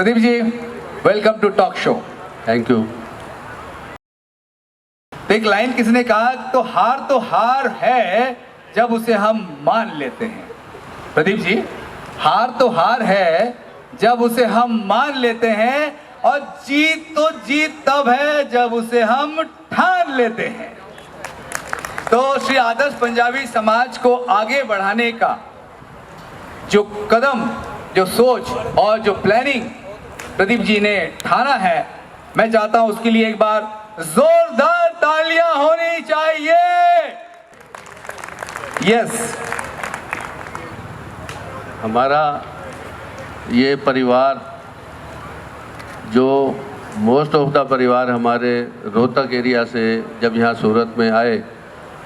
Pradeep ji, welcome to talk show. Thank you. एक line किसने कहा, तो हार है जब उसे हम मान लेते हैं। प्रदीप जी, हार तो हार है जब उसे हम मान लेते हैं, और जीत तो जीत तब है जब उसे हम ठान लेते हैं। तो श्री आदर्श पंजाबी समाज को आगे बढ़ाने का जो कदम, जो सोच और जो प्लानिंग प्रदीप जी ने ठाना है, मैं चाहता हूं उसके लिए एक बार जोरदार तालियां होनी चाहिए। यस। हमारा ये परिवार, जो मोस्ट ऑफ द परिवार हमारे रोहतक एरिया से जब यहाँ सूरत में आए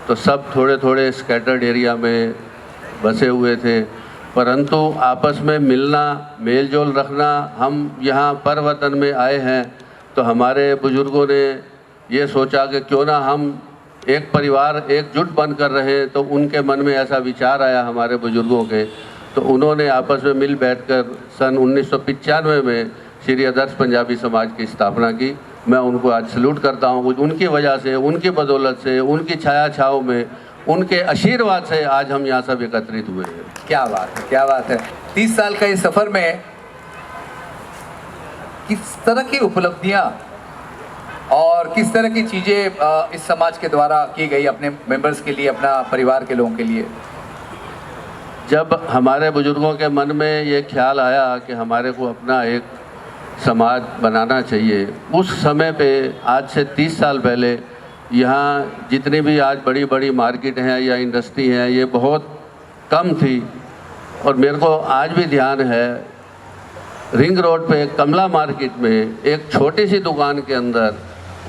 तो सब थोड़े थोड़े स्कैटर्ड एरिया में बसे हुए थे, परंतु आपस में मिलना, मेल जोल रखना, हम यहाँ पर वतन में आए हैं तो हमारे बुज़ुर्गों ने ये सोचा कि क्यों ना हम एक परिवार एकजुट बनकर रहे। तो उनके मन में ऐसा विचार आया हमारे बुज़ुर्गों के, तो उन्होंने आपस में मिल बैठकर सन 1995 में श्री आदर्श पंजाबी समाज की स्थापना की। मैं उनको आज सैल्यूट करता हूँ। उनकी वजह से, उनकी बदौलत से, उनकी छाया छाव में, उनके आशीर्वाद से आज हम यहाँ सब एकत्रित हुए हैं। क्या बात है, क्या बात है। 30 साल का इस सफ़र में किस तरह की उपलब्धियाँ और किस तरह की चीज़ें इस समाज के द्वारा की गई अपने मेंबर्स के लिए, अपना परिवार के लोगों के लिए? जब हमारे बुज़ुर्गों के मन में ये ख्याल आया कि हमारे को अपना एक समाज बनाना चाहिए, उस समय पे आज से 30 साल पहले यहाँ जितनी भी आज बड़ी बड़ी मार्केट हैं या इंडस्ट्री हैं, ये बहुत कम थी। और मेरे को आज भी ध्यान है, रिंग रोड पे कमला मार्केट में एक छोटी सी दुकान के अंदर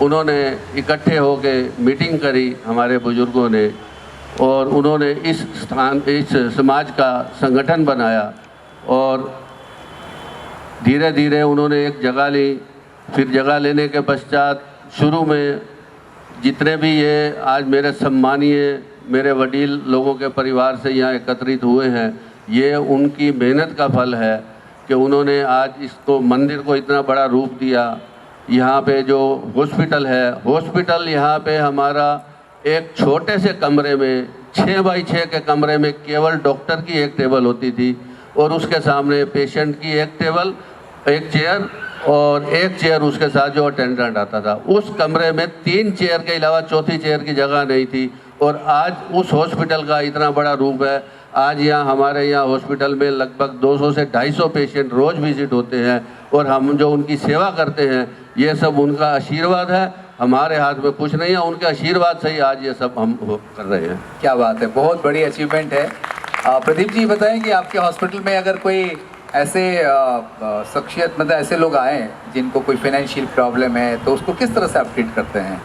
उन्होंने इकट्ठे होके मीटिंग करी हमारे बुज़ुर्गों ने, और उन्होंने इस समाज का संगठन बनाया और धीरे धीरे उन्होंने एक जगह ली। फिर जगह लेने के पश्चात शुरू में जितने भी ये आज मेरे सम्मानीय, मेरे वडील लोगों के परिवार से यहाँ एकत्रित हुए हैं, ये उनकी मेहनत का फल है कि उन्होंने आज इसको, मंदिर को इतना बड़ा रूप दिया। यहाँ पे जो हॉस्पिटल है, हॉस्पिटल यहाँ पे हमारा एक छोटे से कमरे में 6 बाई 6 के कमरे में केवल डॉक्टर की एक टेबल होती थी, और उसके सामने पेशेंट की एक टेबल, एक चेयर, और एक चेयर उसके साथ जो अटेंडेंट आता था। उस कमरे में 3 चेयर के अलावा चौथी चेयर की जगह नहीं थी। और आज उस हॉस्पिटल का इतना बड़ा रूप है। आज यहाँ हमारे यहाँ हॉस्पिटल में लगभग 200 से 250 पेशेंट रोज़ विजिट होते हैं, और हम जो उनकी सेवा करते हैं, ये सब उनका आशीर्वाद है। हमारे हाथ में कुछ नहीं है, उनके आशीर्वाद से ही आज ये सब हम कर रहे हैं। क्या बात है, बहुत बड़ी अचीवमेंट है। प्रदीप जी बताएं कि आपके हॉस्पिटल में अगर कोई ऐसे शख्सियत, मतलब ऐसे लोग आए जिनको कोई फाइनेंशियल प्रॉब्लम है, तो उसको किस तरह से आप ट्रीट करते हैं?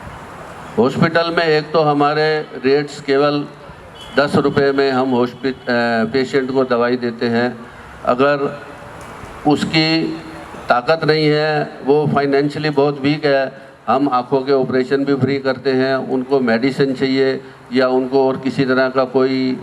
हॉस्पिटल में एक तो हमारे रेट्स केवल 10 रुपये में हम पेशेंट को दवाई देते हैं। अगर उसकी ताकत नहीं है, वो फाइनेंशियली बहुत वीक है, हम आँखों के ऑपरेशन भी फ्री करते हैं। उनको मेडिसिन चाहिए या उनको और किसी तरह का कोई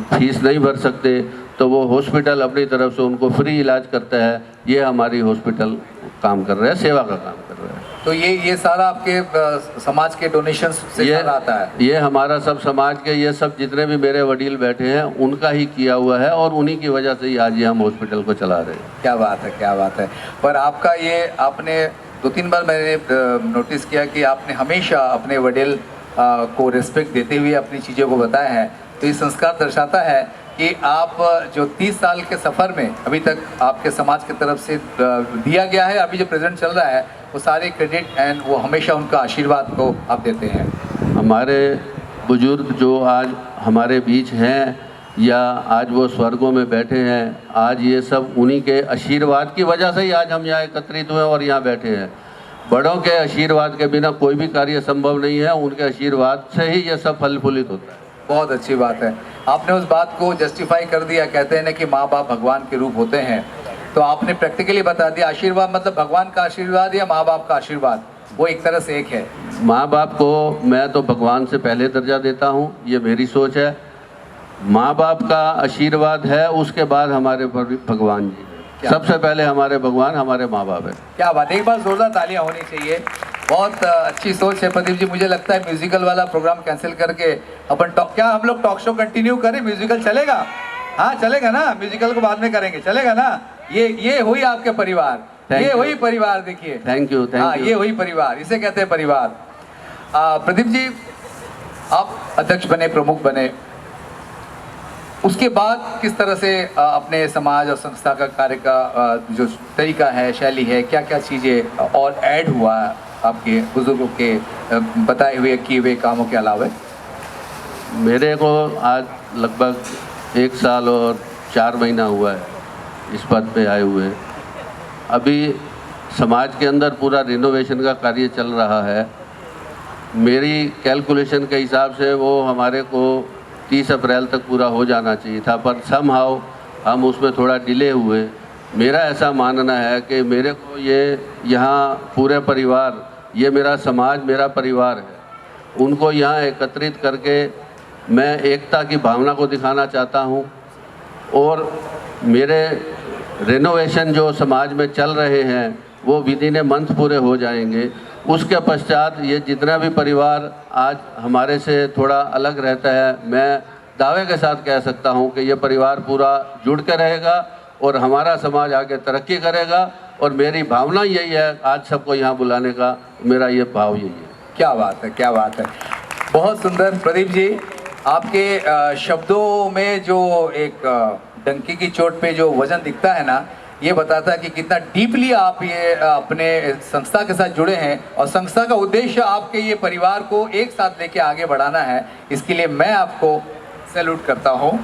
फीस नहीं भर सकते, तो वो हॉस्पिटल अपनी तरफ से उनको फ्री इलाज करता है। ये हमारी हॉस्पिटल काम कर रहा है, सेवा का काम कर रहा है। तो ये सारा आपके समाज के डोनेशन से आता है? ये हमारा सब समाज के, ये सब जितने भी मेरे वडील बैठे हैं उनका ही किया हुआ है, और उन्हीं की वजह से ही आज ये हम हॉस्पिटल को चला रहे हैं। क्या बात है, क्या बात है। पर आपका ये, आपने 2-3 बार मैंने नोटिस किया कि आपने हमेशा अपने वडील को रिस्पेक्ट देते हुए अपनी चीज़ों को बताया है। तो ये संस्कार दर्शाता है कि आप जो 30 साल के सफ़र में अभी तक आपके समाज की तरफ से दिया गया है, अभी जो प्रेजेंट चल रहा है, वो सारे क्रेडिट एंड वो हमेशा उनका आशीर्वाद को आप देते हैं। हमारे बुजुर्ग जो आज हमारे बीच हैं या आज वो स्वर्गों में बैठे हैं, आज ये सब उन्हीं के आशीर्वाद की वजह से ही आज हम यहाँ एकत्रित हुए और यहाँ बैठे हैं। बड़ों के आशीर्वाद के बिना कोई भी कार्य संभव नहीं है, उनके आशीर्वाद से ही ये सब फल फूलित होता है। बहुत अच्छी बात है, आपने उस बात को जस्टिफाई कर दिया। कहते हैं ना कि माँ बाप भगवान के रूप होते हैं, तो आपने प्रैक्टिकली बता दिया। आशीर्वाद मतलब भगवान का आशीर्वाद या माँ बाप का आशीर्वाद, वो एक तरह से एक है। माँ बाप को मैं तो भगवान से पहले दर्जा देता हूँ, ये मेरी सोच है। माँ बाप का आशीर्वाद है, उसके बाद हमारे भगवान जी। सबसे पहले हमारे भगवान हमारे माँ बाप है। क्या बात, एक बार जोरदार तालियां होनी चाहिए। बहुत अच्छी सोच है प्रदीप जी। मुझे लगता है म्यूजिकल वाला प्रोग्राम कैंसिल करके अपन क्या हम लोग टॉक शो कंटिन्यू करें? म्यूजिकल चलेगा? हाँ चलेगा ना, म्यूजिकल को बाद में करेंगे, चलेगा ना? ये हुई आपके परिवार, ये हुई परिवार। देखिए, थैंक यू। ये हुई परिवार, इसे कहते हैं परिवार। प्रदीप जी, आप अध्यक्ष बने, प्रमुख बने, उसके बाद किस तरह से अपने समाज और संस्था का कार्य का जो तरीका है, शैली है, क्या क्या चीज़ें और ऐड हुआ आपके बुजुर्गों के बताए हुए किए हुए कामों के अलावा? मेरे को आज लगभग 1 साल और 4 महीना हुआ है इस पद पे आए हुए। अभी समाज के अंदर पूरा रिनोवेशन का कार्य चल रहा है। मेरी कैलकुलेशन के हिसाब से वो हमारे को 30 अप्रैल तक पूरा हो जाना चाहिए था, पर समहाउ हम उसमें थोड़ा डिले हुए। मेरा ऐसा मानना है कि मेरे को ये यहाँ पूरे परिवार, ये मेरा समाज मेरा परिवार है, उनको यहाँ एकत्रित करके मैं एकता की भावना को दिखाना चाहता हूँ। और मेरे रेनोवेशन जो समाज में चल रहे हैं वो विदिन ए मंथ पूरे हो जाएंगे। उसके पश्चात ये जितना भी परिवार आज हमारे से थोड़ा अलग रहता है, मैं दावे के साथ कह सकता हूँ कि ये परिवार पूरा जुड़ के रहेगा और हमारा समाज आगे तरक्की करेगा। और मेरी भावना यही है, आज सबको यहाँ बुलाने का मेरा ये भाव यही है। क्या बात है, क्या बात है, बहुत सुंदर। प्रदीप जी, आपके शब्दों में जो एक डंकी की चोट पे जो वजन दिखता है ना, ये बताता है कि कितना डीपली आप ये अपने संस्था के साथ जुड़े हैं और संस्था का उद्देश्य आपके ये परिवार को एक साथ लेके आगे बढ़ाना है। इसके लिए मैं आपको सैल्यूट करता हूँ।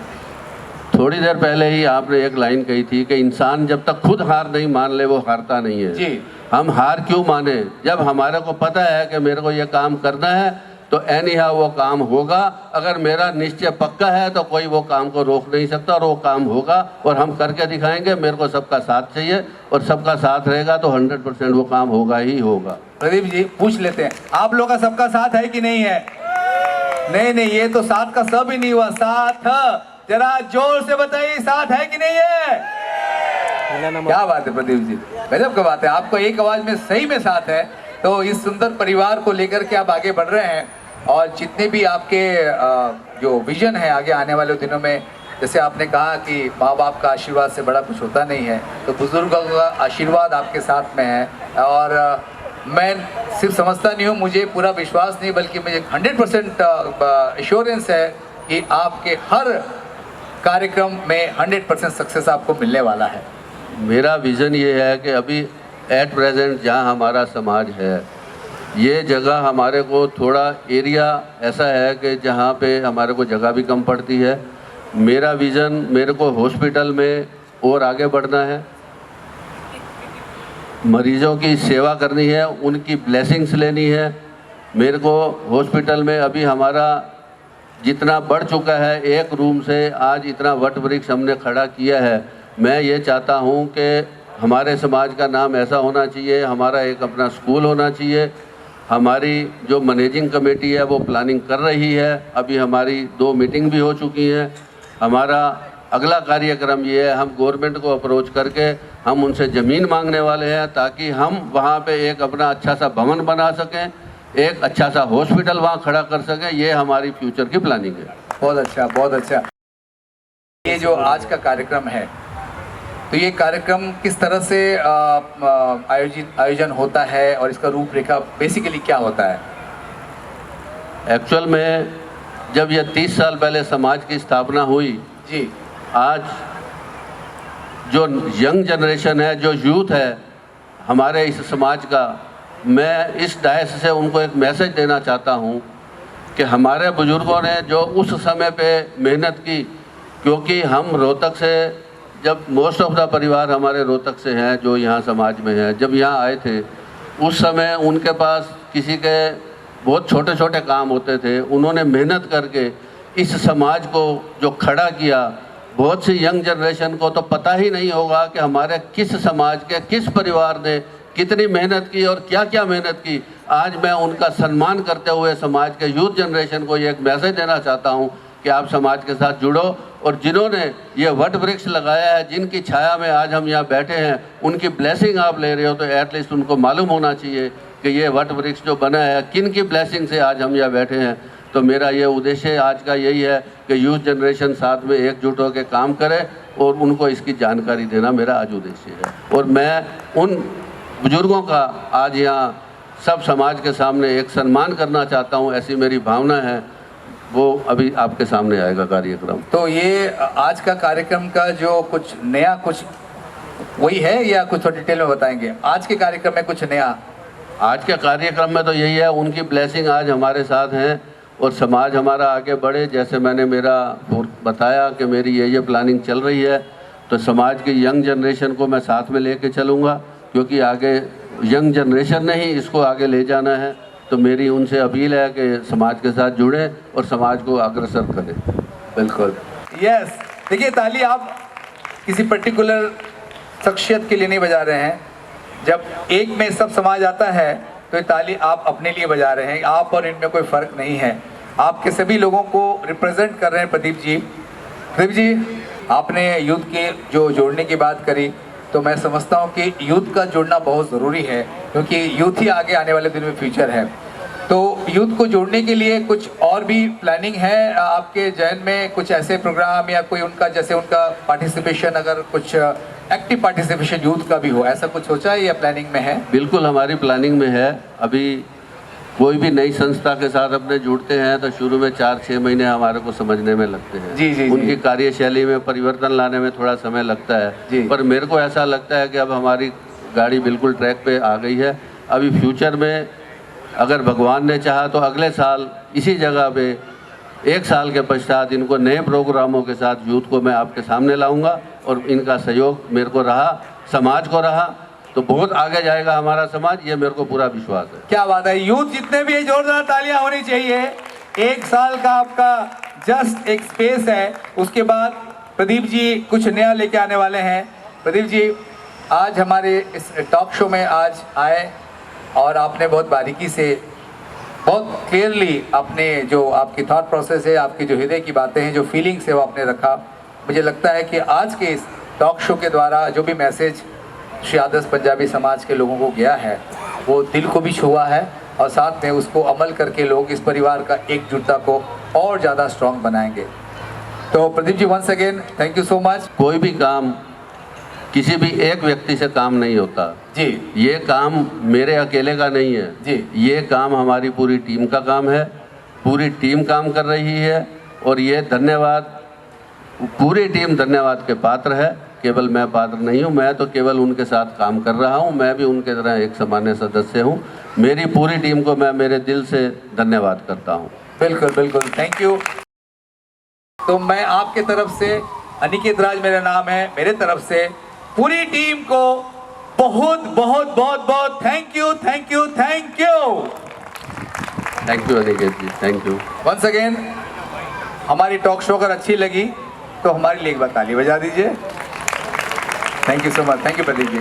थोड़ी देर पहले ही आपने एक लाइन कही थी कि इंसान जब तक खुद हार नहीं मान ले वो हारता नहीं है जी। हम हार क्यों माने? जब हमारे को पता है कि मेरे को ये काम करना है तो एनीहा वो काम होगा। अगर मेरा निश्चय पक्का है तो कोई वो काम को रोक नहीं सकता और वो काम होगा और हम करके दिखाएंगे। मेरे को सबका साथ चाहिए और सबका साथ रहेगा तो 100% वो काम होगा ही होगा। प्रदीप जी, पूछ लेते हैं, आप लोग का सबका साथ है कि नहीं है? नहीं, ये तो साथ का सब ही नहीं हुआ। साथ जरा जोर से बताइए, साथ है कि नहीं है? क्या बात है प्रदीप जी, गजब की बात है। आपको एक आवाज में सही में साथ है। तो इस सुंदर परिवार को लेकर के आप आगे बढ़ रहे हैं और जितने भी आपके जो विजन है आगे आने वाले दिनों में, जैसे आपने कहा कि माँ बाप का आशीर्वाद से बड़ा कुछ होता नहीं है, तो बुजुर्गों का आशीर्वाद आपके साथ में है। और मैं सिर्फ समझता नहीं हूँ, मुझे पूरा विश्वास नहीं बल्कि मुझे 100% एश्योरेंस है कि आपके हर कार्यक्रम में 100% सक्सेस आपको मिलने वाला है। मेरा विज़न ये है कि अभी एट प्रेजेंट जहाँ हमारा समाज है, ये जगह हमारे को थोड़ा एरिया ऐसा है कि जहाँ पे हमारे को जगह भी कम पड़ती है। मेरा विज़न, मेरे को हॉस्पिटल में और आगे बढ़ना है, मरीज़ों की सेवा करनी है, उनकी ब्लेसिंग्स लेनी है। मेरे को हॉस्पिटल में अभी हमारा जितना बढ़ चुका है, एक रूम से आज इतना वट वृक्ष हमने खड़ा किया है। मैं ये चाहता हूँ कि हमारे समाज का नाम ऐसा होना चाहिए, हमारा एक अपना स्कूल होना चाहिए। हमारी जो मैनेजिंग कमेटी है वो प्लानिंग कर रही है, अभी हमारी 2 मीटिंग भी हो चुकी हैं। हमारा अगला कार्यक्रम ये है, हम गवर्नमेंट को अप्रोच करके हम उनसे ज़मीन मांगने वाले हैं ताकि हम वहाँ पे एक अपना अच्छा सा भवन बना सकें, एक अच्छा सा हॉस्पिटल वहाँ खड़ा कर सकें। ये हमारी फ्यूचर की प्लानिंग है। बहुत अच्छा, बहुत अच्छा। ये जो आज का कार्यक्रम है, तो ये कार्यक्रम किस तरह से आयोजन होता है और इसका रूपरेखा बेसिकली क्या होता है? एक्चुअल में जब ये 30 साल पहले समाज की स्थापना हुई जी, आज जो यंग जनरेशन है, जो यूथ है हमारे इस समाज का, मैं इस डायस से उनको एक मैसेज देना चाहता हूँ कि हमारे बुजुर्गों ने जो उस समय पे मेहनत की, क्योंकि हम रोहतक से, जब मोस्ट ऑफ द परिवार हमारे रोहतक से हैं जो यहाँ समाज में है, जब यहाँ आए थे उस समय उनके पास किसी के बहुत छोटे छोटे काम होते थे। उन्होंने मेहनत करके इस समाज को जो खड़ा किया, बहुत सी यंग जनरेशन को तो पता ही नहीं होगा कि हमारे किस समाज के किस परिवार ने कितनी मेहनत की और क्या क्या मेहनत की। आज मैं उनका सम्मान करते हुए समाज के यूथ जनरेशन को ये एक मैसेज देना चाहता हूँ कि आप समाज के साथ जुड़ो, और जिन्होंने ये वट वृक्ष लगाया है, जिनकी छाया में आज हम यहाँ बैठे हैं, उनकी ब्लेसिंग आप ले रहे हो, तो एटलीस्ट उनको मालूम होना चाहिए कि ये वट वृक्ष जो बना है किन की ब्लेसिंग से आज हम यहाँ बैठे हैं। तो मेरा ये उद्देश्य आज का यही है कि यूथ जनरेशन साथ में एकजुट होकर काम करे और उनको इसकी जानकारी देना मेरा आज उद्देश्य है। और मैं उन बुजुर्गों का आज यहाँ सब समाज के सामने एक सम्मान करना चाहता हूँ, ऐसी मेरी भावना है। वो अभी आपके सामने आएगा कार्यक्रम। तो ये आज का कार्यक्रम का जो कुछ नया कुछ वही है या कुछ थोड़ा डिटेल में बताएंगे? आज के कार्यक्रम में कुछ नया? आज के कार्यक्रम में तो यही है, उनकी ब्लेसिंग आज हमारे साथ हैं और समाज हमारा आगे बढ़े। जैसे मैंने मेरा बताया कि मेरी ये प्लानिंग चल रही है, तो समाज की यंग जनरेशन को मैं साथ में लेके चलूँगा, क्योंकि आगे यंग जनरेशन ने ही इसको आगे ले जाना है। तो मेरी उनसे अपील है कि समाज के साथ जुड़ें और समाज को अग्रसर करें। बिल्कुल, यस। देखिए, ताली आप किसी पर्टिकुलर शख्सियत के लिए नहीं बजा रहे हैं। जब एक में सब समाज आता है तो ये ताली आप अपने लिए बजा रहे हैं। आप और इनमें कोई फ़र्क नहीं है, आपके सभी लोगों को रिप्रेजेंट कर रहे हैं प्रदीप जी। प्रदीप जी, आपने यूथ के जो जोड़ने की बात करी, तो मैं समझता हूँ कि यूथ का जुड़ना बहुत ज़रूरी है, क्योंकि यूथ ही आगे आने वाले दिन में फ्यूचर है। तो यूथ को जोड़ने के लिए कुछ और भी प्लानिंग है आपके जहन में? कुछ ऐसे प्रोग्राम या कोई उनका, जैसे उनका पार्टिसिपेशन, अगर कुछ एक्टिव पार्टिसिपेशन यूथ का भी हो, ऐसा कुछ सोचा है या प्लानिंग में है? बिल्कुल हमारी प्लानिंग में है। अभी कोई भी नई संस्था के साथ अपने जुड़ते हैं तो शुरू में 4-6 महीने हमारे को समझने में लगते हैं। जी, उनकी कार्यशैली में परिवर्तन लाने में थोड़ा समय लगता है, पर मेरे को ऐसा लगता है कि अब हमारी गाड़ी बिल्कुल ट्रैक पे आ गई है। अभी फ्यूचर में अगर भगवान ने चाहा तो अगले साल इसी जगह पे 1 साल के पश्चात इनको नए प्रोग्रामों के साथ यूथ को मैं आपके सामने लाऊंगा, और इनका सहयोग मेरे को रहा, समाज को रहा, तो बहुत आगे जाएगा हमारा समाज, ये मेरे को पूरा विश्वास है। क्या बात है, यूथ जितने भी है जोरदार तालियां होनी चाहिए। 1 साल का आपका जस्ट एक स्पेस है, उसके बाद प्रदीप जी कुछ नया लेके आने वाले हैं। प्रदीप जी, आज हमारे इस टॉक शो में आज आए और आपने बहुत बारीकी से, बहुत क्लियरली आपने जो आपकी थॉट प्रोसेस है, आपकी जो हृदय की बातें हैं, जो फीलिंग्स है, वो आपने रखा। मुझे लगता है कि आज के इस टॉक शो के द्वारा जो भी मैसेज श्री आदर्श पंजाबी समाज के लोगों को गया है, वो दिल को भी छुआ है, और साथ में उसको अमल करके लोग इस परिवार का एकजुटता को और ज़्यादा स्ट्रॉन्ग बनाएंगे। तो Pradeep ji, once again thank you so much. कोई भी काम किसी भी एक व्यक्ति से काम नहीं होता जी, ये काम मेरे अकेले का नहीं है जी, ये काम हमारी पूरी टीम का काम है। पूरी टीम काम कर रही है, और ये धन्यवाद, पूरी टीम धन्यवाद के पात्र है। केवल मैं पात्र नहीं हूँ, मैं तो केवल उनके साथ काम कर रहा हूँ, मैं भी उनके तरह एक सामान्य सदस्य हूँ। मेरी पूरी टीम को मैं मेरे दिल से धन्यवाद करता हूँ। बिल्कुल बिल्कुल, थैंक यू। तो मैं आपके तरफ से, अनिकेत राज मेरा नाम है, मेरे तरफ से पूरी टीम को बहुत बहुत बहुत बहुत thank you, thank you, thank you. Thank you Aniket ji, thank you once again. हमारी टॉक शो अगर अच्छी लगी तो हमारे लिए एक बार ताली बजा दीजिए। Thank you so much, thank you Pradeep ji.